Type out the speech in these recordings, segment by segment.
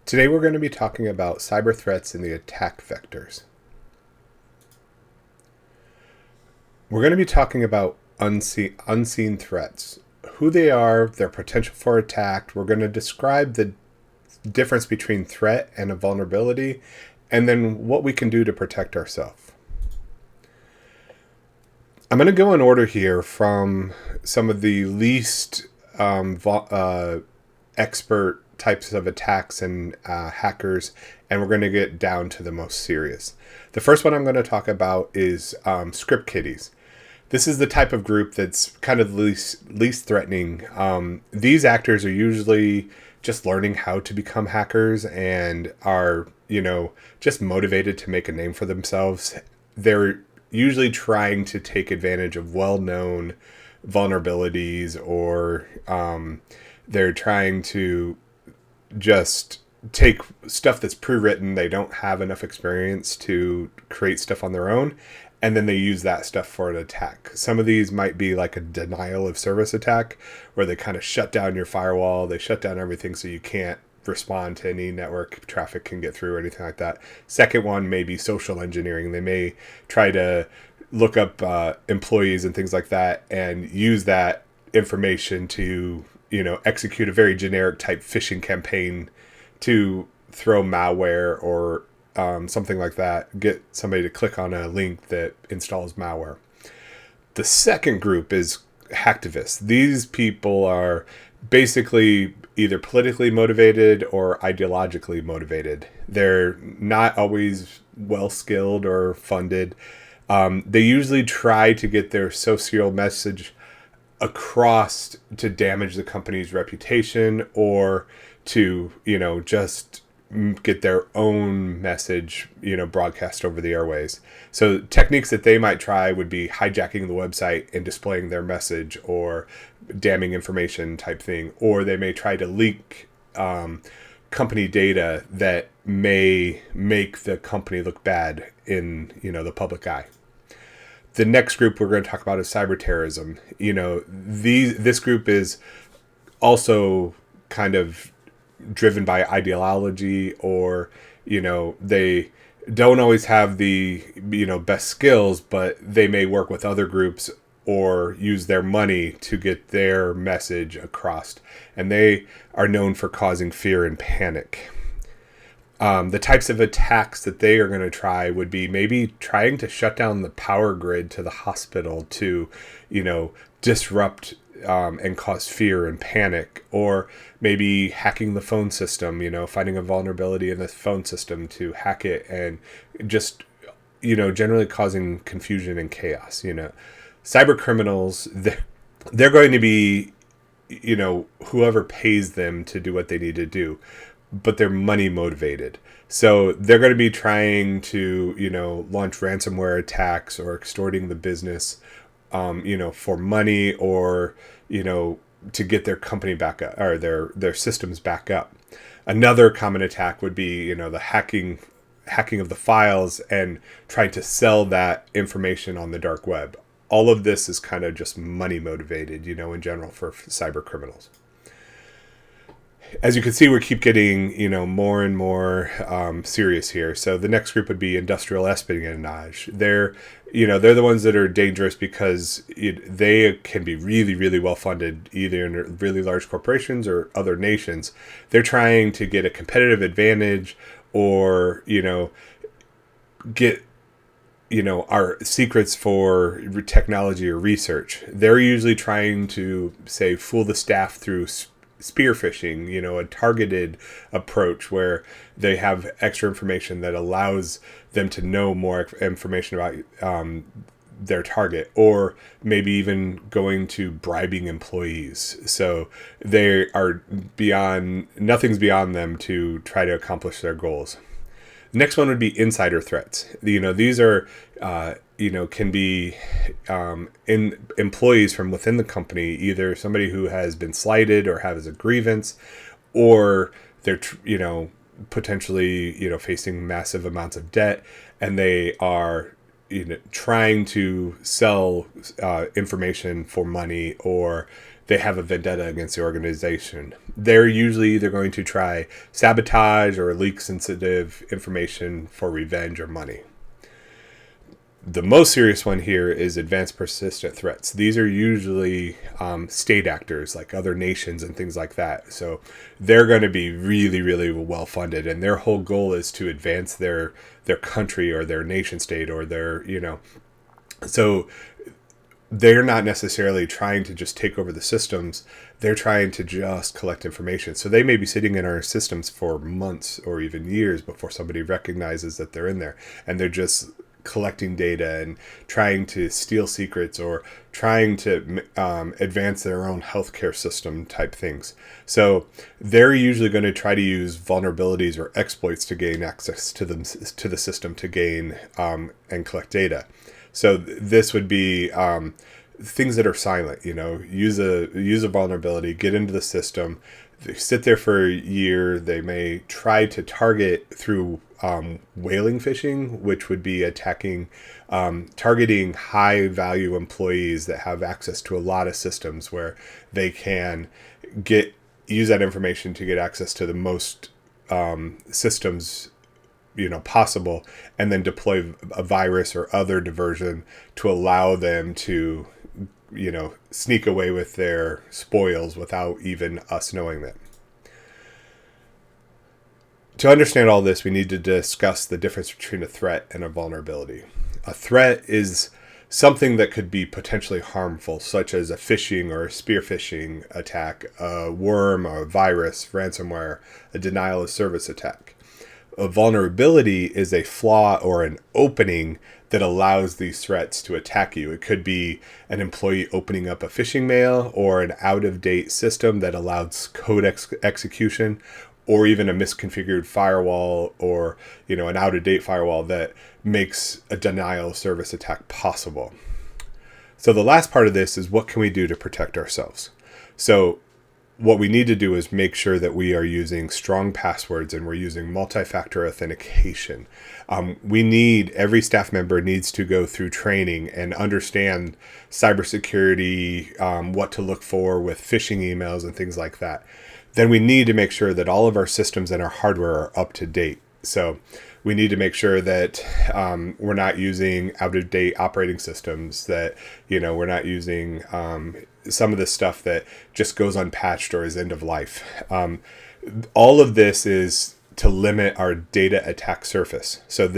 Today we're going to be talking about cyber threats and the attack vectors. We're going to be talking about unseen threats, who they are, their potential for attack. We're going to describe the difference between threat and a vulnerability, and then what we can do to protect ourselves. I'm going to go in order here from some of the least expert types of attacks and hackers, and we're going to get down to the most serious. The first one I'm going to talk about is script kiddies. This is the type of group that's kind of least threatening. These actors are usually just learning how to become hackers and are, just motivated to make a name for themselves. They're usually trying to take advantage of well-known vulnerabilities, or they're trying to just take stuff that's pre-written. They don't have enough experience to create stuff on their own, and then they use that stuff for an attack. Some of these might be like a denial of service attack, where they kind of shut down your firewall, they shut down everything so you can't respond to any network traffic can get through or anything like that. Second one may be social engineering. They may try to look up employees and things like that and use that information to execute a very generic type phishing campaign to throw malware or something like that, get somebody to click on a link that installs malware. The second group is hacktivists. These people are basically either politically motivated or ideologically motivated. They're not always well skilled or funded. They usually try to get their social message across to damage the company's reputation, or to just get their own message broadcast over the airways. So techniques that they might try would be hijacking the website and displaying their message, or damning information type thing, or they may try to leak company data that may make the company look bad in the public eye. The next group we're going to talk about is cyber terrorism. This group is also kind of driven by ideology, or they don't always have the best skills, but they may work with other groups or use their money to get their message across, and they are known for causing fear and panic. The types of attacks that they are going to try would be maybe trying to shut down the power grid to the hospital to, disrupt and cause fear and panic, or maybe hacking the phone system, finding a vulnerability in the phone system to hack it and just, generally causing confusion and chaos. Cyber criminals, they're going to be, whoever pays them to do what they need to do, but they're money motivated. So they're going to be trying to, launch ransomware attacks or extorting the business, for money, or, to get their company back up, or their systems back up. Another common attack would be, the hacking of the files and trying to sell that information on the dark web. All of this is kind of just money motivated, in general, for cyber criminals. As you can see, we keep getting, more and more serious here. So the next group would be industrial espionage. They're the ones that are dangerous because they can be really, really well funded, either in really large corporations or other nations. They're trying to get a competitive advantage, or, get our secrets for technology or research. They're usually trying to, say, fool the staff through spear phishing, a targeted approach where they have extra information that allows them to know more information about their target, or maybe even going to bribing employees. So they are nothing's beyond them to try to accomplish their goals. Next one would be insider threats. These are, can be in employees from within the company, either somebody who has been slighted or has a grievance, or they're, potentially, facing massive amounts of debt, and they are, trying to sell information for money, or they have a vendetta against the organization. They're usually either going to try sabotage or leak sensitive information for revenge or money. The most serious one here is advanced persistent threats. These are usually state actors like other nations and things like that. So they're going to be really, really well funded, and their whole goal is to advance their country or their nation state or their, so they're not necessarily trying to just take over the systems. They're trying to just collect information. So they may be sitting in our systems for months or even years before somebody recognizes that they're in there, and they're just collecting data and trying to steal secrets or trying to advance their own healthcare system type things. So they're usually going to try to use vulnerabilities or exploits to gain access to the system to gain and collect data. So this would be things that are silent. Use a vulnerability, get into the system. They sit there for a year. They may try to target through whaling phishing, which would be targeting high value employees that have access to a lot of systems where they can use that information to get access to the most systems possible, and then deploy a virus or other diversion to allow them to sneak away with their spoils without even us knowing that. To understand all this, we need to discuss the difference between a threat and a vulnerability. A threat is something that could be potentially harmful, such as a phishing or a spear phishing attack, a worm, or a virus, ransomware, a denial of service attack. A vulnerability is a flaw or an opening that allows these threats to attack you. It could be an employee opening up a phishing mail, or an out-of-date system that allows code execution, or even a misconfigured firewall, or an out-of-date firewall that makes a denial of service attack possible. So the last part of this is, what can we do to protect ourselves? So what we need to do is make sure that we are using strong passwords and we're using multi-factor authentication. Every staff member needs to go through training and understand cybersecurity, what to look for with phishing emails and things like that. Then we need to make sure that all of our systems and our hardware are up to date. So we need to make sure that we're not using out-of-date operating systems, that we're not using some of the stuff that just goes unpatched or is end of life. All of this is to limit our data attack surface. So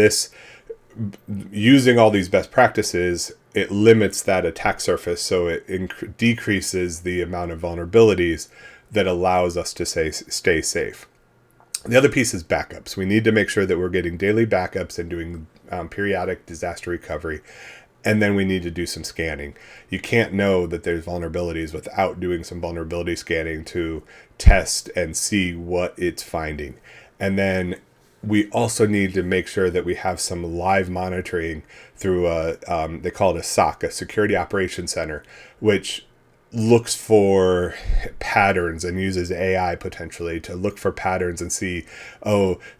using all these best practices, it limits that attack surface, so it decreases the amount of vulnerabilities that allows us to stay safe. The other piece is backups. We need to make sure that we're getting daily backups and doing periodic disaster recovery. And then we need to do some scanning. You can't know that there's vulnerabilities without doing some vulnerability scanning to test and see what it's finding. And then we also need to make sure that we have some live monitoring through they call it a SOC, a Security Operations Center, which looks for patterns and uses AI potentially to look for patterns and see,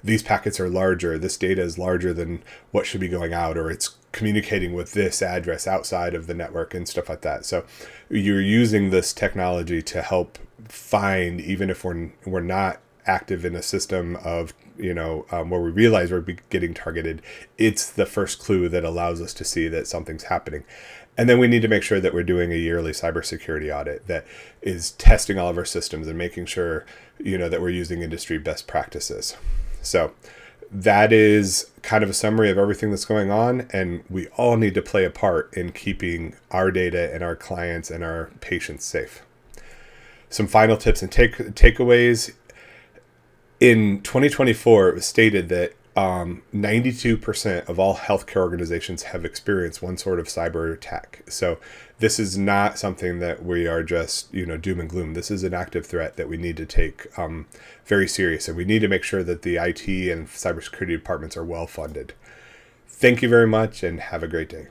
these packets are larger, this data is larger than what should be going out, or it's communicating with this address outside of the network and stuff like that. So you're using this technology to help find, even if we're not active in a system of where we realize we're getting targeted, it's the first clue that allows us to see that something's happening. And then we need to make sure that we're doing a yearly cybersecurity audit that is testing all of our systems and making sure, that we're using industry best practices. So that is kind of a summary of everything that's going on. And we all need to play a part in keeping our data and our clients and our patients safe. Some final tips and takeaways. In 2024, it was stated that 92% of all healthcare organizations have experienced one sort of cyber attack. So this is not something that we are just, doom and gloom. This is an active threat that we need to take very serious. And we need to make sure that the IT and cybersecurity departments are well funded. Thank you very much and have a great day.